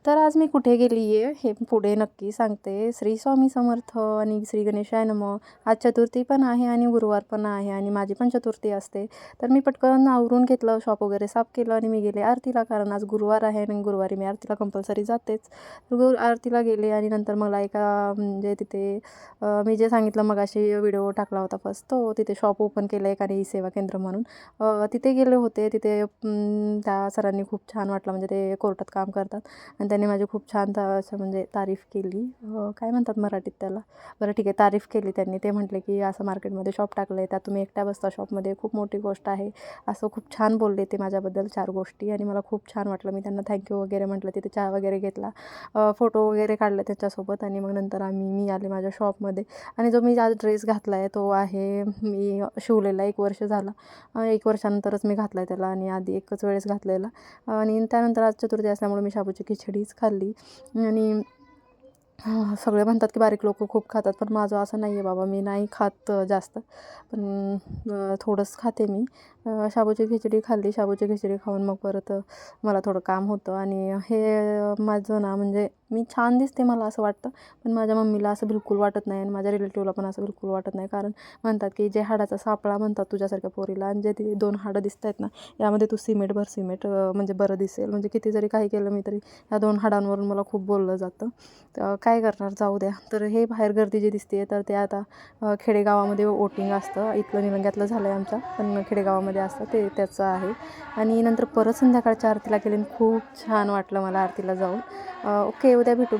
तर आज मी कुठे गेली आहे हे पुढे नक्की सांगते. श्री स्वामी समर्थ आणि श्री गणेशाय नमः. आज चतुर्थी पण आहे आणि गुरुवार पण आहे आणि माझी पण चतुर्थी असते. तर मी पटकन आवरून घेतलं, शॉप वगैरे साफ केलं आणि मी गेले आरतीला, कारण आज गुरुवार आहे आणि गुरुवारी मी आरतीला कंपल्सरी जातेच. तर आरतीला गेले आणि नंतर मला एका म्हणजे तिथे मी जे सांगितलं मगाशी व्हिडिओ टाकला होता फर्स्ट, तो तिथे शॉप ओपन केलं आहे आणि सेवा केंद्र म्हणून. तिथे गेले होते. तिथे त्या सरांनी खूप छान वाटलं, म्हणजे ते कोर्टात काम करतात आणि त्यांनी माझी खूप छान असं म्हणजे तारीफ केली. काय म्हणतात मराठीत त्याला, बरं ठीक आहे, तारीफ केली त्यांनी. ते म्हटले की असं मार्केटमध्ये शॉप टाकलं आहे, त्यात तुम्ही एकट्या बसता शॉपमध्ये, खूप मोठी गोष्ट आहे, असं खूप छान बोलले ते माझ्याबद्दल 4 गोष्टी आणि मला खूप छान वाटलं. मी त्यांना थँक्यू वगैरे म्हटलं, तिथे चहा वगैरे घेतला, फोटो वगैरे काढले त्याच्यासोबत आणि मग नंतर मी आले माझ्या शॉपमध्ये. आणि जो मी आज ड्रेस घातला आहे तो आहे मी शिवलेला 1 वर्ष झालं. 1 वर्षानंतरच मी घातला आहे त्याला आणि आधी एकच वेळेस घातलेला. आणि त्यानंतर आज चतुर्थी असल्यामुळे मी शाबूची खिचडीच खाल्ली. आणि सगळे म्हणतात की बारीक लोकं खूप खातात, पण माझं असं नाही आहे बाबा, मी नाही खात जास्त, पण थोडंच खाते मी. शाबूची खिचडी खाल्ली. शाबूची खिचडी खाऊन मग परत मला थोडं काम होतं आणि हे माझं ना म्हणजे मी छान दिसते मला असं वाटतं, पण माझ्या मम्मीला असं बिलकुल वाटत नाही आणि माझ्या रिलेटिव्हला पण असं बिलकुल वाटत नाही. कारण म्हणतात की जे हाडाचा सापळा म्हणतात तुझ्यासारख्या पोरीला, आणि जे ती 2 हाडं दिसत आहेत ना, यामध्ये तू सिमेंट म्हणजे बरं दिसेल. म्हणजे किती जरी काही केलं मी तरी ह्या 2 हाडांवरून मला खूप बोललं जातं. तर काय करणार, जाऊ द्या. तर हे बाहेर गर्दी जी दिसते तर ते आता खेडेगावामध्ये वोटिंग असतं, इथलं निलंग्यातलं झालं आहे आमच्या, पण खेडेगावामध्ये असतं ते त्याचं आहे. आणि नंतर परत संध्याकाळच्या आरतीला गेले आणि खूप छान वाटलं मला आरतीला जाऊन. ओके, उद्या भेटू.